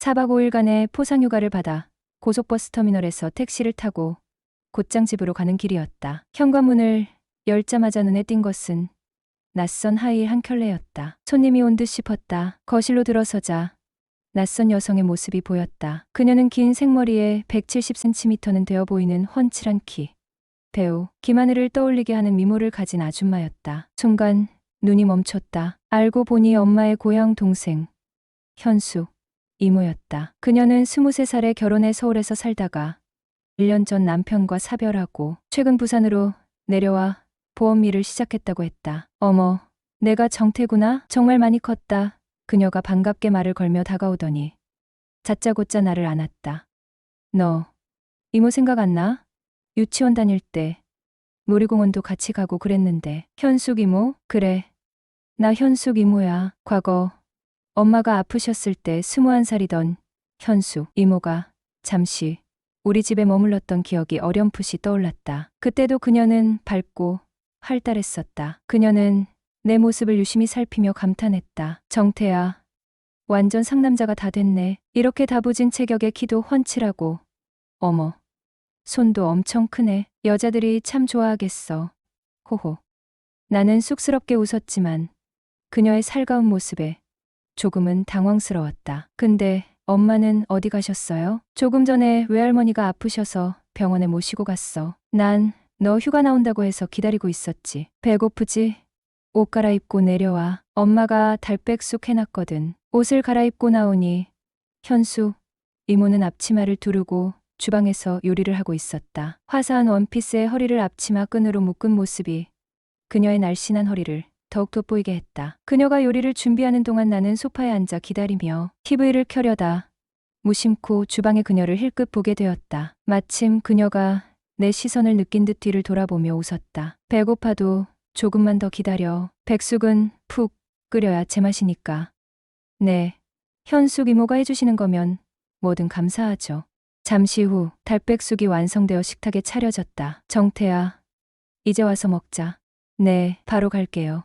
4박 5일간의 포상휴가를 받아 고속버스 터미널에서 택시를 타고 곧장 집으로 가는 길이었다. 현관문을 열자마자 눈에 띈 것은 낯선 하이힐 한 켤레였다. 손님이 온 듯 싶었다. 거실로 들어서자 낯선 여성의 모습이 보였다. 그녀는 긴 생머리에 170cm는 되어 보이는 훤칠한 키, 배우 김하늘을 떠올리게 하는 미모를 가진 아줌마였다. 순간 눈이 멈췄다. 알고 보니 엄마의 고향 동생 현수 이모였다. 그녀는 23살에 결혼해 서울에서 살다가 1년 전 남편과 사별하고 최근 부산으로 내려와 보험 일을 시작했다고 했다. 어머, 내가 정태구나? 정말 많이 컸다. 그녀가 반갑게 말을 걸며 다가오더니 다짜고짜 나를 안았다. 너 이모 생각 안 나? 유치원 다닐 때 놀이공원도 같이 가고 그랬는데. 현숙 이모? 그래, 나 현숙 이모야. 과거 엄마가 아프셨을 때 21살이던 현숙 이모가 잠시 우리 집에 머물렀던 기억이 어렴풋이 떠올랐다. 그때도 그녀는 밝고 활달했었다. 그녀는 내 모습을 유심히 살피며 감탄했다. 정태야, 완전 상남자가 다 됐네. 이렇게 다부진 체격에 키도 훤칠하고, 어머, 손도 엄청 크네. 여자들이 참 좋아하겠어. 호호. 나는 쑥스럽게 웃었지만 그녀의 살가운 모습에 조금은 당황스러웠다. 근데 엄마는 어디 가셨어요? 조금 전에 외할머니가 아프셔서 병원에 모시고 갔어. 난 너 휴가 나온다고 해서 기다리고 있었지. 배고프지? 옷 갈아입고 내려와. 엄마가 달백숙 해놨거든. 옷을 갈아입고 나오니 현수 이모는 앞치마를 두르고 주방에서 요리를 하고 있었다. 화사한 원피스에 허리를 앞치마 끈으로 묶은 모습이 그녀의 날씬한 허리를 더욱 돋보이게 했다. 그녀가 요리를 준비하는 동안 나는 소파에 앉아 기다리며 TV를 켜려다 무심코 주방의 그녀를 힐끗 보게 되었다. 마침 그녀가 내 시선을 느낀 듯 뒤를 돌아보며 웃었다. 배고파도 조금만 더 기다려. 백숙은 푹 끓여야 제맛이니까. 네, 현숙 이모가 해주시는 거면 뭐든 감사하죠. 잠시 후 달백숙이 완성되어 식탁에 차려졌다. 정태야, 이제 와서 먹자. 네, 바로 갈게요.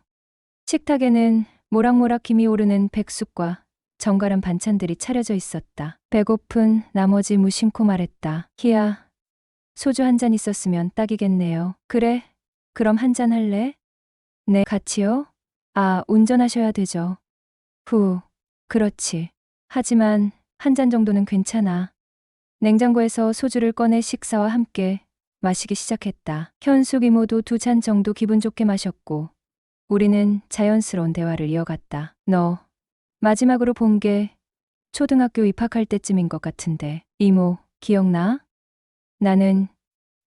식탁에는 모락모락 김이 오르는 백숙과 정갈한 반찬들이 차려져 있었다. 배고픈 나머지 무심코 말했다. 희야, 소주 한 잔 있었으면 딱이겠네요. 그래, 그럼 한 잔 할래? 네, 같이요? 아, 운전하셔야 되죠. 후, 그렇지. 하지만 한 잔 정도는 괜찮아. 냉장고에서 소주를 꺼내 식사와 함께 마시기 시작했다. 현숙 이모도 2잔 정도 기분 좋게 마셨고 우리는 자연스러운 대화를 이어갔다. 너 마지막으로 본 게 초등학교 입학할 때쯤인 것 같은데 이모 기억나? 나는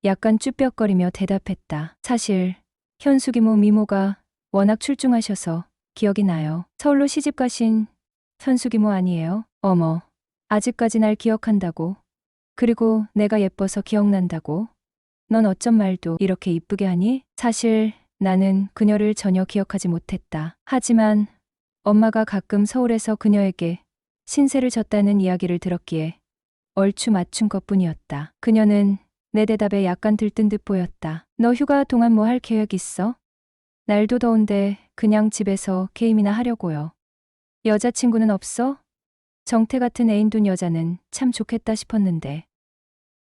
약간 쭈뼛거리며 대답했다. 사실 현숙 이모 미모가 워낙 출중하셔서 기억이 나요. 서울로 시집 가신 현숙 이모 아니에요? 어머, 아직까지 날 기억한다고? 그리고 내가 예뻐서 기억난다고? 넌 어쩜 말도 이렇게 이쁘게 하니? 사실 나는 그녀를 전혀 기억하지 못했다. 하지만 엄마가 가끔 서울에서 그녀에게 신세를 졌다는 이야기를 들었기에 얼추 맞춘 것뿐이었다. 그녀는 내 대답에 약간 들뜬 듯 보였다. 너 휴가 동안 뭐 할 계획 있어? 날도 더운데 그냥 집에서 게임이나 하려고요. 여자친구는 없어? 정태 같은 애인 둔 여자는 참 좋겠다 싶었는데.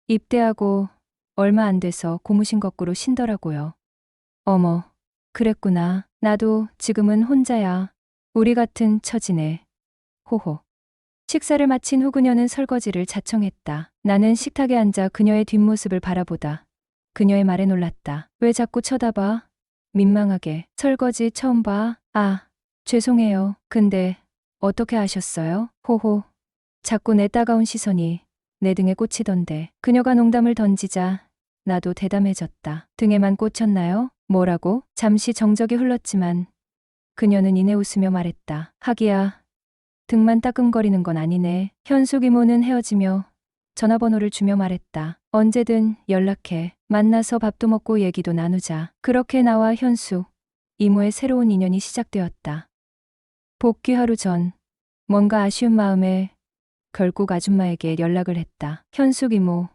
입대하고 얼마 안 돼서 고무신 거꾸로 신더라고요. 어머, 그랬구나. 나도 지금은 혼자야. 우리 같은 처지네. 호호. 식사를 마친 후 그녀는 설거지를 자청했다. 나는 식탁에 앉아 그녀의 뒷모습을 바라보다 그녀의 말에 놀랐다. 왜 자꾸 쳐다봐? 민망하게. 설거지 처음 봐? 아, 죄송해요. 근데 어떻게 아셨어요? 호호. 자꾸 내 따가운 시선이 내 등에 꽂히던데. 그녀가 농담을 던지자 나도 대담해졌다. 등에만 꽂혔나요? 뭐라고? 잠시 정적이 흘렀지만 그녀는 이내 웃으며 말했다. 하기야, 등만 따끔거리는 건 아니네. 현숙 이모는 헤어지며 전화번호를 주며 말했다. 언제든 연락해. 만나서 밥도 먹고 얘기도 나누자. 그렇게 나와 현숙 이모의 새로운 인연이 시작되었다. 복귀 하루 전 뭔가 아쉬운 마음에 결국 아줌마에게 연락을 했다. 현숙 이모,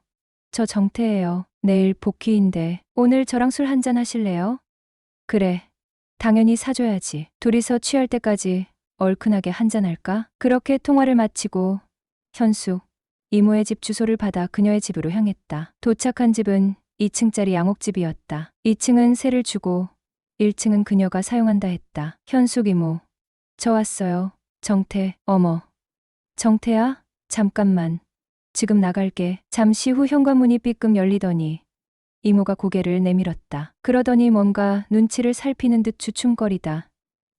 저 정태예요. 내일 복귀인데 오늘 저랑 술 한잔 하실래요? 그래, 당연히 사줘야지. 둘이서 취할 때까지 얼큰하게 한잔할까? 그렇게 통화를 마치고 현숙, 이모의 집 주소를 받아 그녀의 집으로 향했다. 도착한 집은 2층짜리 양옥집이었다. 2층은 세를 주고 1층은 그녀가 사용한다 했다. 현숙 이모, 저 왔어요. 정태, 어머. 정태야? 잠깐만. 지금 나갈게. 잠시 후 현관문이 삐끔 열리더니 이모가 고개를 내밀었다. 그러더니 뭔가 눈치를 살피는 듯 주춤거리다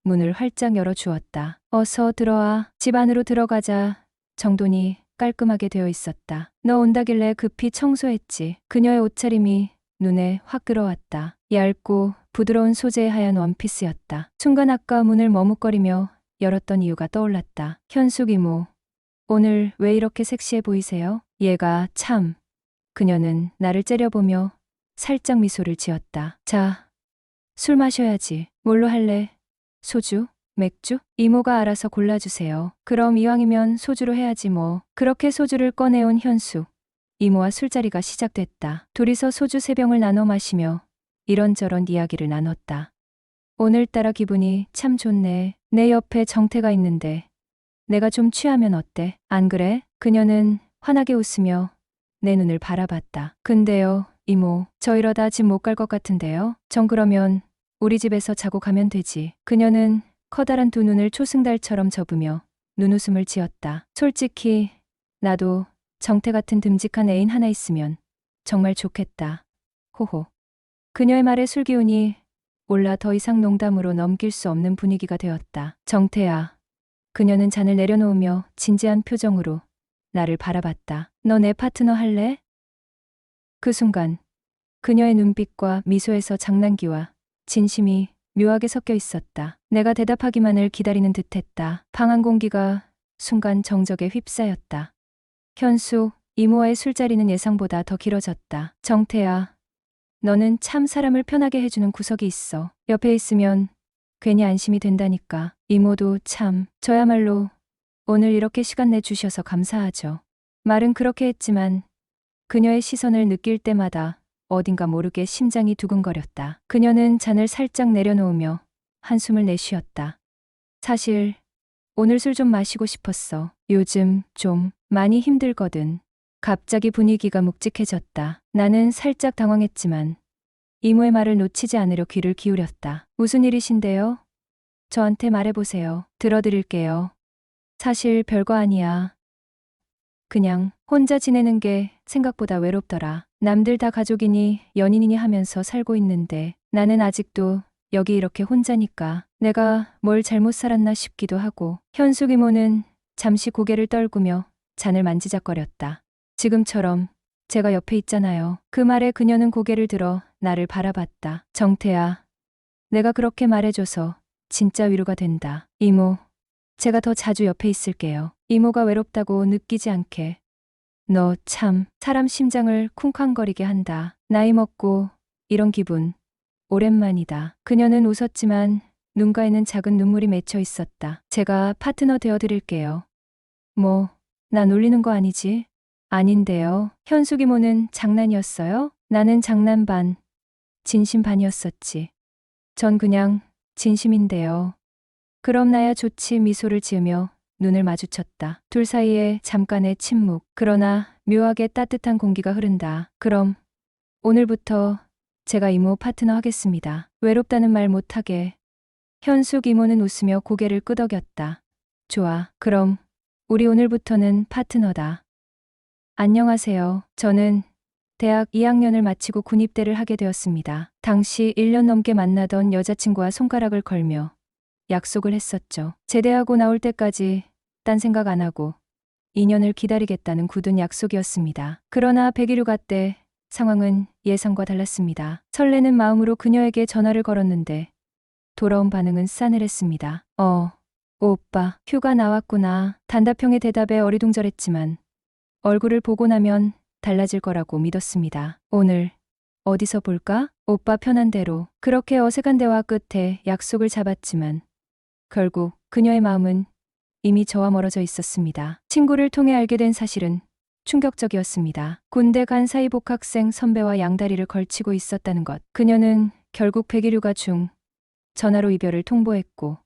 문을 활짝 열어주었다. 어서 들어와. 집 안으로 들어가자 정돈이 깔끔하게 되어 있었다. 너 온다길래 급히 청소했지. 그녀의 옷차림이 눈에 확 들어왔다. 얇고 부드러운 소재의 하얀 원피스였다. 순간 아까 문을 머뭇거리며 열었던 이유가 떠올랐다. 현숙 이모, 오늘 왜 이렇게 섹시해 보이세요? 얘가 참. 그녀는 나를 째려보며 살짝 미소를 지었다. 자, 술 마셔야지. 뭘로 할래? 소주? 맥주? 이모가 알아서 골라주세요. 그럼 이왕이면 소주로 해야지 뭐. 그렇게 소주를 꺼내온 현숙. 이모와 술자리가 시작됐다. 둘이서 소주 3병을 나눠 마시며 이런저런 이야기를 나눴다. 오늘따라 기분이 참 좋네. 내 옆에 정태가 있는데 내가 좀 취하면 어때? 안 그래? 그녀는 환하게 웃으며 내 눈을 바라봤다. 근데요, 이모, 저 이러다 집 못 갈 것 같은데요? 전 그러면 우리 집에서 자고 가면 되지. 그녀는 커다란 두 눈을 초승달처럼 접으며 눈웃음을 지었다. 솔직히 나도 정태 같은 듬직한 애인 하나 있으면 정말 좋겠다. 호호. 그녀의 말에 술기운이 올라 더 이상 농담으로 넘길 수 없는 분위기가 되었다. 정태야. 그녀는 잔을 내려놓으며 진지한 표정으로 나를 바라봤다. 너 내 파트너 할래? 그 순간 그녀의 눈빛과 미소에서 장난기와 진심이 묘하게 섞여 있었다. 내가 대답하기만을 기다리는 듯했다. 방 안 공기가 순간 정적에 휩싸였다. 현숙, 이모와의 술자리는 예상보다 더 길어졌다. 정태야, 너는 참 사람을 편하게 해주는 구석이 있어. 옆에 있으면 괜히 안심이 된다니까. 이모도 참, 저야말로 오늘 이렇게 시간 내주셔서 감사하죠. 말은 그렇게 했지만 그녀의 시선을 느낄 때마다 어딘가 모르게 심장이 두근거렸다. 그녀는 잔을 살짝 내려놓으며 한숨을 내쉬었다. 사실 오늘 술 좀 마시고 싶었어. 요즘 좀 많이 힘들거든. 갑자기 분위기가 묵직해졌다. 나는 살짝 당황했지만 이모의 말을 놓치지 않으려 귀를 기울였다. 무슨 일이신데요? 저한테 말해보세요. 들어드릴게요. 사실 별거 아니야. 그냥 혼자 지내는 게 생각보다 외롭더라. 남들 다 가족이니 연인이니 하면서 살고 있는데 나는 아직도 여기 이렇게 혼자니까 내가 뭘 잘못 살았나 싶기도 하고. 현숙 이모는 잠시 고개를 떨구며 잔을 만지작거렸다. 지금처럼 제가 옆에 있잖아요. 그 말에 그녀는 고개를 들어 나를 바라봤다. 정태야, 내가 그렇게 말해줘서 진짜 위로가 된다. 이모, 제가 더 자주 옆에 있을게요. 이모가 외롭다고 느끼지 않게. 너 참 사람 심장을 쿵쾅거리게 한다. 나이 먹고 이런 기분 오랜만이다. 그녀는 웃었지만 눈가에는 작은 눈물이 맺혀 있었다. 제가 파트너 되어드릴게요. 뭐, 나 놀리는 거 아니지? 아닌데요. 현숙 이모는 장난이었어요? 나는 장난 반, 진심 반이었었지. 전 그냥 진심인데요. 그럼 나야 좋지. 미소를 지으며 눈을 마주쳤다. 둘 사이에 잠깐의 침묵. 그러나 묘하게 따뜻한 공기가 흐른다. 그럼 오늘부터 제가 이모 파트너 하겠습니다. 외롭다는 말 못하게. 현숙 이모는 웃으며 고개를 끄덕였다. 좋아. 그럼 우리 오늘부터는 파트너다. 안녕하세요. 저는 대학 2학년을 마치고 군입대를 하게 되었습니다. 당시 1년 넘게 만나던 여자친구와 손가락을 걸며 약속을 했었죠. 제대하고 나올 때까지 딴 생각 안 하고 2년을 기다리겠다는 굳은 약속이었습니다. 그러나 100일 때 상황은 예상과 달랐습니다. 설레는 마음으로 그녀에게 전화를 걸었는데 돌아온 반응은 싸늘했습니다. 오빠, 휴가 나왔구나. 단답형의 대답에 어리둥절했지만 얼굴을 보고 나면 달라질 거라고 믿었습니다. 오늘 어디서 볼까? 오빠 편한 대로. 그렇게 어색한 대화 끝에 약속을 잡았지만 결국 그녀의 마음은 이미 저와 멀어져 있었습니다. 친구를 통해 알게 된 사실은 충격적이었습니다. 군대 간 사이 복학생 선배와 양다리를 걸치고 있었다는 것. 그녀는 결국 100일 휴가 중 전화로 이별을 통보했고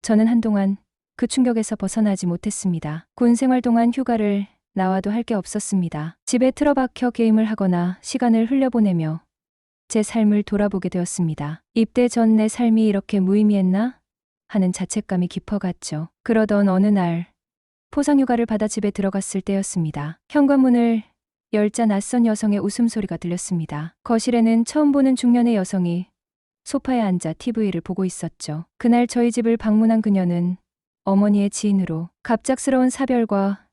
저는 한동안 그 충격에서 벗어나지 못했습니다. 군 생활 동안 휴가를 나와도 할 게 없었습니다. 집에 틀어박혀 게임을 하거나 시간을 흘려보내며 제 삶을 돌아보게 되었습니다. 입대 전 내 삶이 이렇게 무의미했나? 하는 자책감이 깊어갔죠. 그러던 어느 날 포상휴가를 받아 집에 들어갔을 때였습니다. 현관문을 열자 낯선 여성의 웃음소리가 들렸습니다. 거실에는 처음 보는 중년의 여성이 소파에 앉아 TV를 보고 있었죠. 그날 저희 집을 방문한 그녀는 어머니의 지인으로 갑작스러운 사별과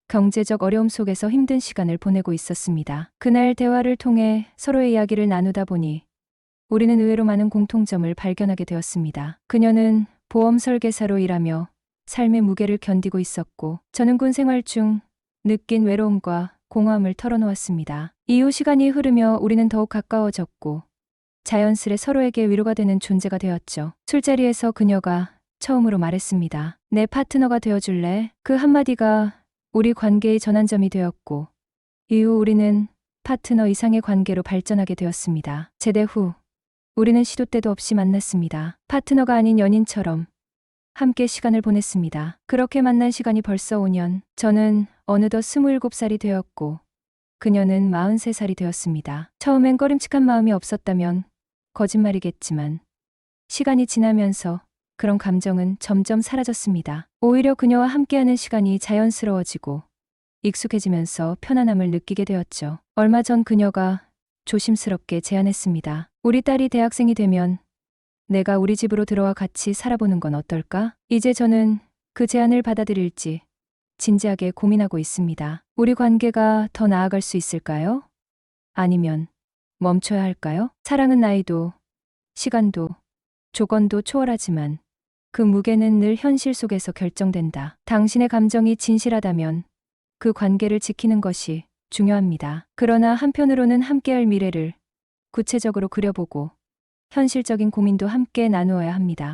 경제적 어려움 속에서 힘든 시간을 보내고 있었습니다. 그날 대화를 통해 서로의 이야기를 나누다 보니 우리는 의외로 많은 공통점을 발견하게 되었습니다. 그녀는 보험 설계사로 일하며 삶의 무게를 견디고 있었고, 저는 군 생활 중 느낀 외로움과 공허함을 털어놓았습니다. 이후 시간이 흐르며 우리는 더욱 가까워졌고 자연스레 서로에게 위로가 되는 존재가 되었죠. 술자리에서 그녀가 처음으로 말했습니다. 내 파트너가 되어줄래? 그 한마디가 우리 관계의 전환점이 되었고, 이후 우리는 파트너 이상의 관계로 발전하게 되었습니다. 제대 후 우리는 시도 때도 없이 만났습니다. 파트너가 아닌 연인처럼 함께 시간을 보냈습니다. 그렇게 만난 시간이 벌써 5년. 저는 어느덧 27살이 되었고 그녀는 43살이 되었습니다. 처음엔 꺼림칙한 마음이 없었다면 거짓말이겠지만 시간이 지나면서 그런 감정은 점점 사라졌습니다. 오히려 그녀와 함께하는 시간이 자연스러워지고 익숙해지면서 편안함을 느끼게 되었죠. 얼마 전 그녀가 조심스럽게 제안했습니다. 우리 딸이 대학생이 되면 내가 우리 집으로 들어와 같이 살아보는 건 어떨까? 이제 저는 그 제안을 받아들일지 진지하게 고민하고 있습니다. 우리 관계가 더 나아갈 수 있을까요? 아니면 멈춰야 할까요? 사랑은 나이도, 시간도, 조건도 초월하지만 그 무게는 늘 현실 속에서 결정된다. 당신의 감정이 진실하다면 그 관계를 지키는 것이 중요합니다. 그러나 한편으로는 함께할 미래를 구체적으로 그려보고 현실적인 고민도 함께 나누어야 합니다.